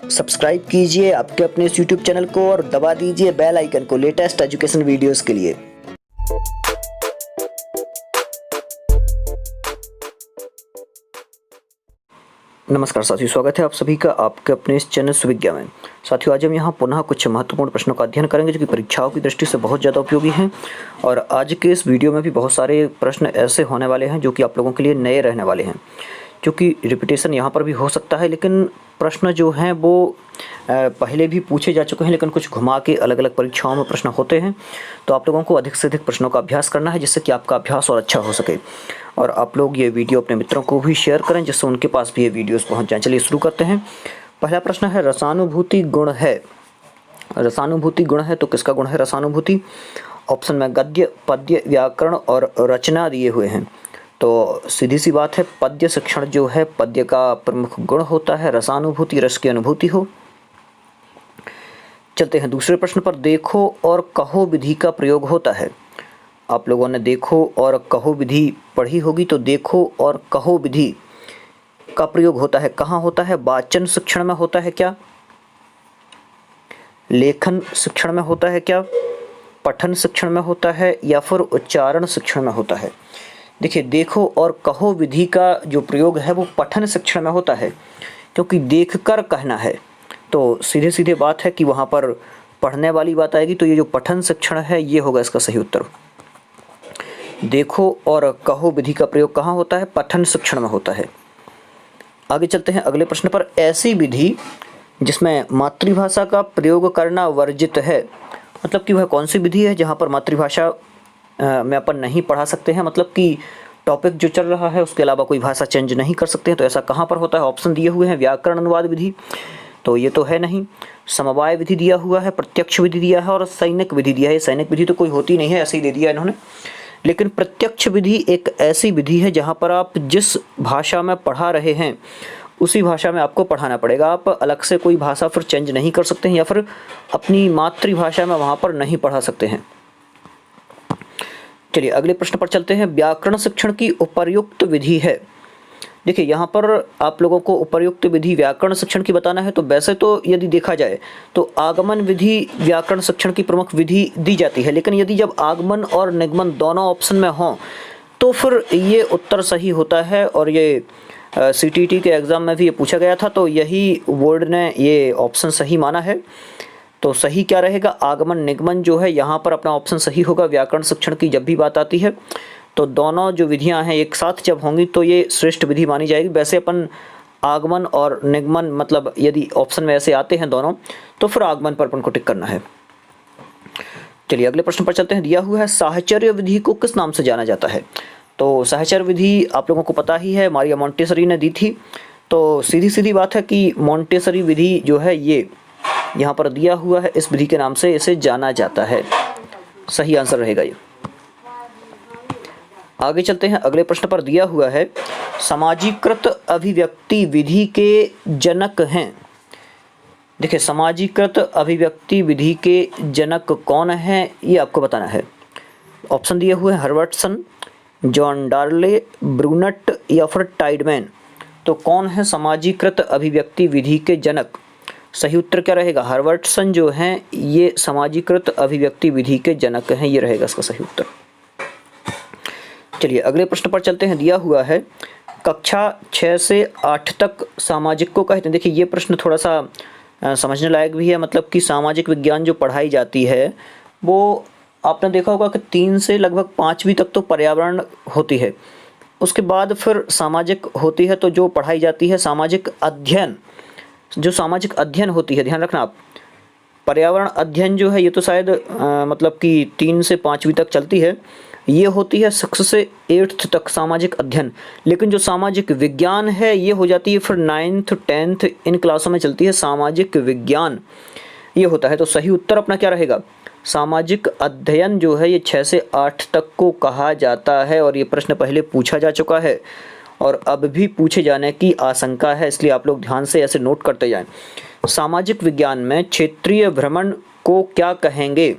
Subscribe कीजिए आपके अपने इस YouTube चैनल को और दबा दीजिए बेल आइकन को लेटेस्ट एजुकेशन वीडियोस के लिए। नमस्कार साथियों, स्वागत है आप सभी का आपके अपने इस चैनल सुविज्ञा में। साथियों, आज हम यहाँ पुनः कुछ महत्वपूर्ण प्रश्नों का अध्ययन करेंगे जो कि परीक्षाओं की दृष्टि से बहुत ज़्यादा उपयोगी हैं। और आज के इस वीडियो में भी बहुत सारे प्रश्न ऐसे होने वाले हैं जो कि आप लोगों के लिए नए रहने वाले हैं, क्योंकि रिपीटेशन यहाँ पर भी हो सकता है, लेकिन प्रश्न जो हैं वो पहले भी पूछे जा चुके हैं, लेकिन कुछ घुमा के अलग अलग परीक्षाओं में प्रश्न होते हैं। तो आप लोगों को अधिक से अधिक प्रश्नों का अभ्यास करना है, जिससे कि आपका अभ्यास और अच्छा हो सके। और आप लोग ये वीडियो अपने मित्रों को भी शेयर करें, जिससे उनके पास भी ये वीडियोस पहुंच जाएं। चलिए शुरू करते हैं। पहला प्रश्न है, रसानुभूति गुण है। रसानुभूति गुण है तो किसका गुण है रसानुभूति? ऑप्शन में गद्य, पद्य, व्याकरण और रचना दिए हुए हैं। तो सीधी सी बात है, पद्य शिक्षण जो है पद्य का प्रमुख गुण होता है। रसानुभूति रस की अनुभूति हो। चलते हैं दूसरे प्रश्न पर। देखो और कहो विधि का प्रयोग होता है। आप लोगों ने देखो और कहो विधि पढ़ी होगी, तो देखो और कहो विधि का प्रयोग होता है कहाँ होता है? वाचन शिक्षण में होता है क्या? लेखन शिक्षण में होता है क्या? पठन शिक्षण में होता है या फिर उच्चारण शिक्षण में होता है? देखिए, देखो और कहो विधि का जो प्रयोग है वो पठन शिक्षण में होता है, क्योंकि देखकर कहना है। तो सीधे सीधे बात है कि वहाँ पर पढ़ने वाली बात आएगी, तो ये जो पठन शिक्षण है ये होगा इसका सही उत्तर। देखो और कहो विधि का प्रयोग कहाँ होता है? पठन शिक्षण में होता है। आगे चलते हैं अगले प्रश्न पर। ऐसी विधि जिसमें मातृभाषा का प्रयोग करना वर्जित है, मतलब कि वह कौन सी विधि है जहाँ पर मातृभाषा में अपन नहीं पढ़ा सकते हैं, मतलब कि टॉपिक जो चल रहा है उसके अलावा कोई भाषा चेंज नहीं कर सकते हैं। तो ऐसा कहाँ पर होता है? ऑप्शन दिए हुए हैं, व्याकरण अनुवाद विधि, तो ये तो है नहीं। समवाय विधि दिया हुआ है, प्रत्यक्ष विधि दिया है और सैनिक विधि दिया है। सैनिक विधि तो कोई होती नहीं है, ऐसे ही दे दिया इन्होंने। लेकिन प्रत्यक्ष विधि एक ऐसी विधि है जहाँ पर आप जिस भाषा में पढ़ा रहे हैं उसी भाषा में आपको पढ़ाना पड़ेगा। आप अलग से कोई भाषा फिर चेंज नहीं कर सकते हैं या फिर अपनी मातृभाषा में वहाँ पर नहीं पढ़ा सकते हैं। चलिए अगले प्रश्न पर चलते हैं। व्याकरण शिक्षण की उपर्युक्त विधि है। देखिए, यहाँ पर आप लोगों को उपर्युक्त विधि व्याकरण शिक्षण की बताना है। तो वैसे तो यदि देखा जाए तो आगमन विधि व्याकरण शिक्षण की प्रमुख विधि दी जाती है, लेकिन यदि जब आगमन और निगमन दोनों ऑप्शन में हों तो फिर ये उत्तर सही होता है। और ये CTT के एग्ज़ाम में भी ये पूछा गया था, तो यही बोर्ड ने ये ऑप्शन सही माना है। तो सही क्या रहेगा? आगमन निगमन जो है यहाँ पर अपना ऑप्शन सही होगा। व्याकरण शिक्षण की जब भी बात आती है तो दोनों जो विधियाँ हैं एक साथ जब होंगी तो ये श्रेष्ठ विधि मानी जाएगी। वैसे अपन आगमन और निगमन, मतलब यदि ऑप्शन में ऐसे आते हैं दोनों, तो फिर आगमन पर अपन को टिक करना है। चलिए अगले प्रश्न पर चलते हैं। दिया हुआ है, साहचर्य विधि को किस नाम से जाना जाता है? तो साहचर्य विधि आप लोगों को पता ही है, मारिया मोंटेसरी ने दी थी। तो सीधी सीधी बात है कि मोंटेसरी विधि जो है ये यहाँ पर दिया हुआ है, इस विधि के नाम से इसे जाना जाता है। सही आंसर रहेगा ये। आगे चलते हैं अगले प्रश्न पर। दिया हुआ है, समाजीकृत अभिव्यक्ति विधि के जनक हैं। देखिए, समाजीकृत अभिव्यक्ति विधि के जनक कौन हैं ये आपको बताना है। ऑप्शन दिए हुए हैं, हर्बर्टसन, जॉन डार्ले, ब्रूनट या फिर टाइडमैन। तो कौन है समाजीकृत अभिव्यक्ति विधि के जनक? सही उत्तर क्या रहेगा? हर्बर्टसन जो हैं ये समाजीकृत अभिव्यक्ति विधि के जनक हैं, ये रहेगा इसका सही उत्तर। चलिए अगले प्रश्न पर चलते हैं। दिया हुआ है, कक्षा 6 से 8 तक सामाजिक को कहते हैं। देखिए, ये प्रश्न थोड़ा सा समझने लायक भी है। मतलब कि सामाजिक विज्ञान जो पढ़ाई जाती है वो आपने देखा होगा कि 3 से लगभग 5वीं तक तो पर्यावरण होती है, उसके बाद फिर सामाजिक होती है। तो जो पढ़ाई जाती है सामाजिक अध्ययन, जो सामाजिक अध्ययन होती है, ध्यान रखना आप, पर्यावरण अध्ययन जो है ये तो शायद मतलब कि 3 से 5वीं तक चलती है, ये होती है 6 से 8th तक सामाजिक अध्ययन। लेकिन जो सामाजिक विज्ञान है ये हो जाती है फिर 9th 10th इन क्लासों में चलती है सामाजिक विज्ञान, ये होता है। तो सही उत्तर अपना क्या रहेगा? सामाजिक अध्ययन जो है ये 6 से 8 तक को कहा जाता है। और ये प्रश्न पहले पूछा जा चुका है और अब भी पूछे जाने की आशंका है, इसलिए आप लोग ध्यान से ऐसे नोट करते जाएं। सामाजिक विज्ञान में क्षेत्रीय भ्रमण को क्या कहेंगे?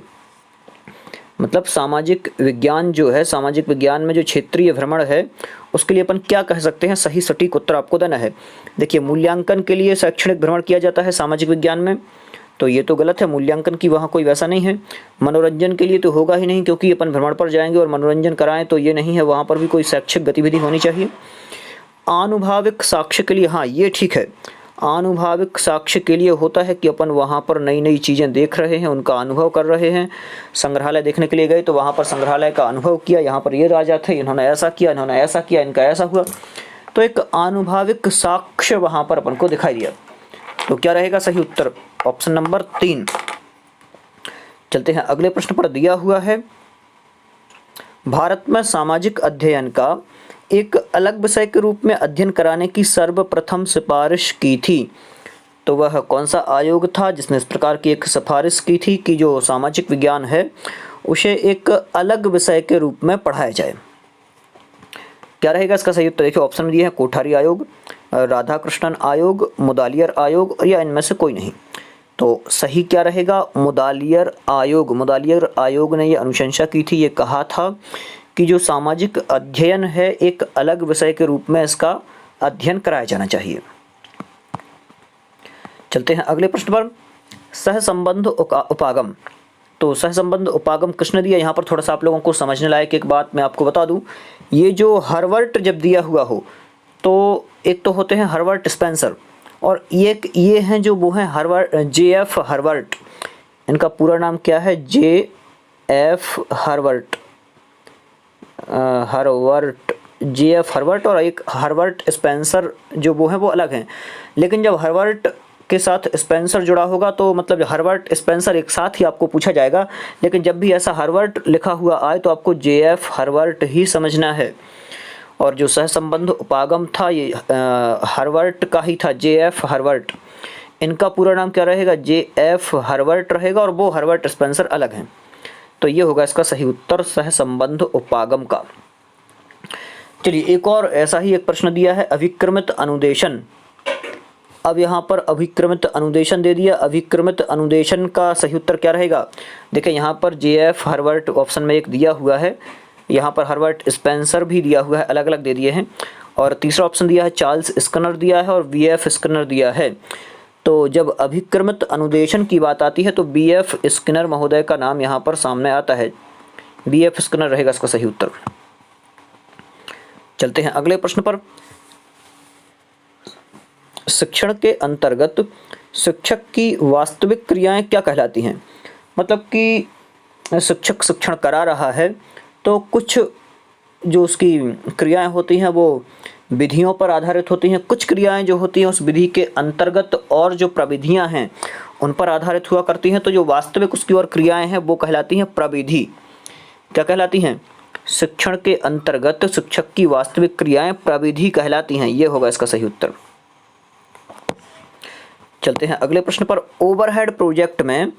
मतलब सामाजिक विज्ञान जो है, सामाजिक विज्ञान में जो क्षेत्रीय भ्रमण है उसके लिए अपन क्या कह सकते हैं, सही सटीक उत्तर आपको देना है। देखिए मूल्यांकन के लिए शैक्षणिक भ्रमण किया जाता है सामाजिक विज्ञान में, तो ये तो गलत है, मूल्यांकन की वहाँ कोई वैसा नहीं है। मनोरंजन के लिए तो होगा ही नहीं, क्योंकि अपन भ्रमण पर जाएंगे और मनोरंजन कराएं तो ये नहीं है, वहाँ पर भी कोई शैक्षिक गतिविधि होनी चाहिए। आनुभविक साक्ष्य के लिए, हाँ ये ठीक है, आनुभविक साक्ष्य के लिए होता है कि अपन वहाँ पर नई नई चीज़ें देख रहे हैं, उनका अनुभव कर रहे हैं। संग्रहालय देखने के लिए गए तो वहाँ पर संग्रहालय का अनुभव किया, यहाँ पर ये राजा थे, इन्होंने ऐसा किया, इन्होंने ऐसा किया, इनका ऐसा हुआ, तो एक आनुभविक साक्ष्य वहाँ पर अपन को दिखाई दिया। तो क्या रहेगा सही उत्तर, ऑप्शन नंबर 3। चलते हैं अगले प्रश्न पर। दिया हुआ है भारत में सामाजिक अध्ययन का एक अलग विषय के रूप में अध्ययन कराने की सर्वप्रथम सिफारिश की थी, तो वह कौन सा आयोग था जिसने इस प्रकार की एक सिफारिश की थी कि जो सामाजिक विज्ञान है उसे एक अलग विषय के रूप में पढ़ाया जाए। क्या रहेगा इसका सही उत्तर, देखिए ऑप्शन दिए हैं कोठारी आयोग, राधाकृष्णन आयोग, मुदालियर आयोग या इनमें से कोई नहीं। तो सही क्या रहेगा, मुदालियर आयोग। मुदालियर आयोग ने ये अनुशंसा की थी, ये कहा था कि जो सामाजिक अध्ययन है एक अलग विषय के रूप में इसका अध्ययन कराया जाना चाहिए। चलते हैं अगले प्रश्न पर। सहसंबंध उपागम, तो सहसंबंध उपागम किसने दिया, यहाँ पर थोड़ा सा आप लोगों को समझने लायक एक बात मैं आपको बता दूं। ये जो हर्बर्ट जब दिया हुआ हो तो एक तो होते हैं हर्बर्ट स्पेंसर, और ये हैं जो वो हैं हर्बर्ट, J.F. हर्बर्ट। इनका पूरा नाम क्या है, J.F. Herbert, J.F. हर्बर्ट, और एक हर्बर्ट स्पेंसर जो वो हैं वो अलग हैं। लेकिन जब हर्बर्ट के साथ स्पेंसर जुड़ा होगा तो मतलब हर्बर्ट स्पेंसर एक साथ ही आपको पूछा जाएगा, लेकिन जब भी ऐसा हर्बर्ट लिखा हुआ आए तो आपको J.F. हर्बर्ट ही समझना है। और जो सहसंबंध उपागम था ये हर्बर्ट का ही था, J.F. हर्बर्ट। इनका पूरा नाम क्या रहेगा, J.F. हर्बर्ट रहेगा, और वो हर्बर्ट स्पेंसर अलग हैं। तो ये होगा इसका सही उत्तर सहसंबंध उपागम का। चलिए एक और ऐसा ही एक प्रश्न दिया है, अभिक्रमित अनुदेशन। अब यहाँ पर अभिक्रमित अनुदेशन दे दिया, अभिक्रमित अनुदेशन का सही उत्तर क्या रहेगा, देखिए यहाँ पर J.F. हर्बर्ट ऑप्शन में एक दिया हुआ है, यहाँ पर हर्बर्ट स्पेंसर भी दिया हुआ है, अलग अलग दे दिए हैं, और तीसरा ऑप्शन दिया है चार्ल्स स्किनर दिया है, और V.F. स्किनर दिया है। तो जब अभिक्रमित अनुदेशन की बात आती है तो B.F. स्किनर महोदय का नाम यहाँ पर सामने आता है, B.F. स्किनर रहेगा इसका सही उत्तर। चलते हैं अगले प्रश्न पर। शिक्षण के अंतर्गत शिक्षक की वास्तविक क्रियाएं क्या कहलाती हैं, मतलब कि शिक्षक शिक्षण करा रहा है तो कुछ जो उसकी क्रियाएं होती हैं वो विधियों पर आधारित होती हैं, कुछ क्रियाएं जो होती हैं उस विधि के अंतर्गत और जो प्रविधियां हैं उन पर आधारित हुआ करती हैं। तो जो वास्तविक उसकी और क्रियाएं हैं वो कहलाती हैं प्रविधि। क्या कहलाती हैं, शिक्षण के अंतर्गत शिक्षक की वास्तविक क्रियाएं प्रविधि कहलाती हैं, ये होगा इसका सही उत्तर। चलते हैं अगले प्रश्न पर। ओवरहेड प्रोजेक्ट में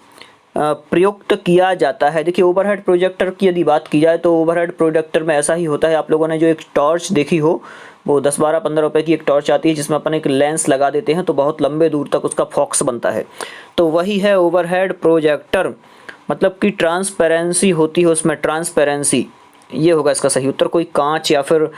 प्रयुक्त किया जाता है, देखिए ओवरहेड प्रोजेक्टर की यदि बात की जाए तो ओवरहेड प्रोजेक्टर में ऐसा ही होता है, आप लोगों ने जो एक टॉर्च देखी हो वो 10, 12, 15 रुपए की एक टॉर्च आती है जिसमें अपन एक लेंस लगा देते हैं तो बहुत लंबे दूर तक उसका फॉक्स बनता है, तो वही है ओवरहेड प्रोजेक्टर, मतलब कि ट्रांसपेरेंसी होती है उसमें, ट्रांसपेरेंसी, ये होगा इसका सही उत्तर। कोई कांच या फिर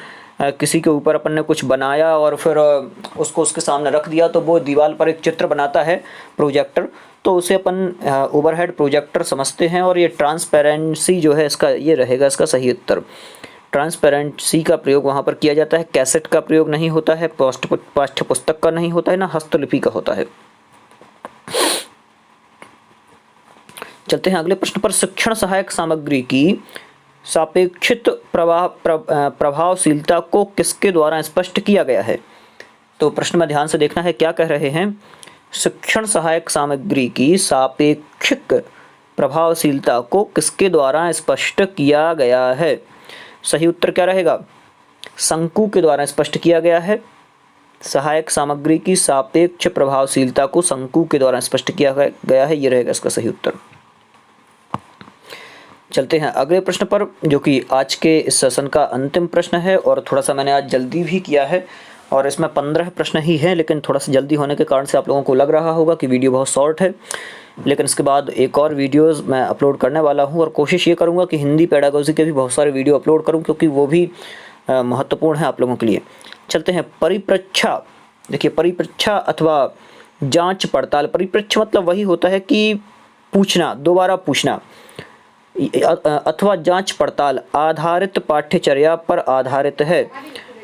किसी के ऊपर अपन ने कुछ बनाया और फिर उसको उसके सामने रख दिया तो वो दीवार पर एक चित्र बनाता है प्रोजेक्टर, तो उसे अपन ओवरहेड प्रोजेक्टर समझते हैं। और ये ट्रांसपेरेंसी जो है इसका, ये रहेगा इसका सही उत्तर। ट्रांसपेरेंसी का प्रयोग वहाँ पर किया जाता है, कैसेट का प्रयोग नहीं होता है, पाठ्य पुस्तक का नहीं होता है, ना हस्तलिपि का होता है। चलते हैं अगले प्रश्न पर। शिक्षण सहायक सामग्री की सापेक्षित प्रभावशीलता को किसके द्वारा स्पष्ट किया गया है, तो प्रश्न में ध्यान से देखना है क्या कह रहे हैं। शिक्षण सहायक सामग्री की सापेक्षिक प्रभावशीलता को किसके द्वारा स्पष्ट किया गया है, सही उत्तर क्या रहेगा, शंकु के द्वारा स्पष्ट किया गया है। सहायक सामग्री की सापेक्ष प्रभावशीलता को शंकु के द्वारा स्पष्ट किया गया है, ये रहेगा इसका सही उत्तर। चलते हैं अगले प्रश्न पर, जो कि आज के इस सेशन का अंतिम प्रश्न है और थोड़ा सा मैंने आज जल्दी भी किया है और इसमें 15 प्रश्न ही हैं, लेकिन थोड़ा सा जल्दी होने के कारण से आप लोगों को लग रहा होगा कि वीडियो बहुत शॉर्ट है, लेकिन इसके बाद एक और वीडियोस मैं अपलोड करने वाला हूं और कोशिश ये करूंगा कि हिंदी पेडागोजी के भी बहुत सारे वीडियो अपलोड करूं, क्योंकि वो भी महत्वपूर्ण है आप लोगों के लिए। चलते हैं परिप्रेक्षा। देखिए, परिप्रेक्षा अथवा जांच पड़ताल। परिप्रेक्ष्य मतलब वही होता है कि पूछना, दोबारा पूछना, अथवा जांच पड़ताल आधारित पाठ्यचर्या पर आधारित है।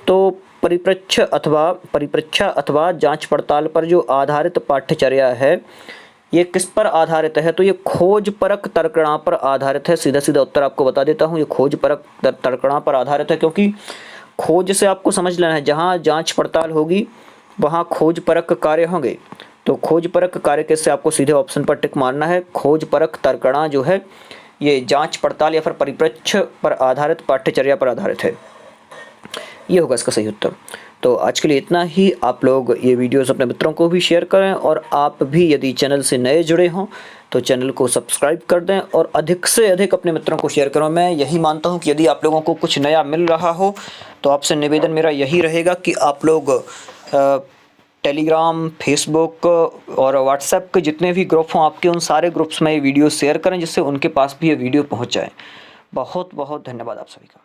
तो परिप्रेक्ष्य अथवा जांच पड़ताल पर जो आधारित पाठ्यचर्या है, ये किस पर आधारित है? तो ये खोज परक तर्कणा पर आधारित है। सीधा सीधा उत्तर आपको बता देता हूँ, ये खोज परक तर्कणा पर आधारित है, क्योंकि खोज से आपको समझ लेना है, जहाँ जांच पड़ताल होगी वहाँ खोज परक कार्य होंगे। तो खोज परक कार्य कैसे, आपको सीधे ऑप्शन पर टिक मारना है। खोज परक तर्कणा जो है ये जांच पड़ताल या फिर परिप्रेक्ष्य पर आधारित पाठ्यचर्या पर आधारित है, ये होगा इसका सही उत्तर। तो आज के लिए इतना ही। आप लोग ये वीडियोस अपने मित्रों को भी शेयर करें, और आप भी यदि चैनल से नए जुड़े हों तो चैनल को सब्सक्राइब कर दें और अधिक से अधिक अपने मित्रों को शेयर करें। मैं यही मानता हूं कि यदि आप लोगों को कुछ नया मिल रहा हो तो आपसे निवेदन मेरा यही रहेगा कि आप लोग टेलीग्राम, फेसबुक और व्हाट्सएप के जितने भी ग्रुप हों आपके, उन सारे ग्रुप्स में ये वीडियो शेयर करें, जिससे उनके पास भी ये वीडियो पहुँच जाए। बहुत बहुत धन्यवाद आप सभी का।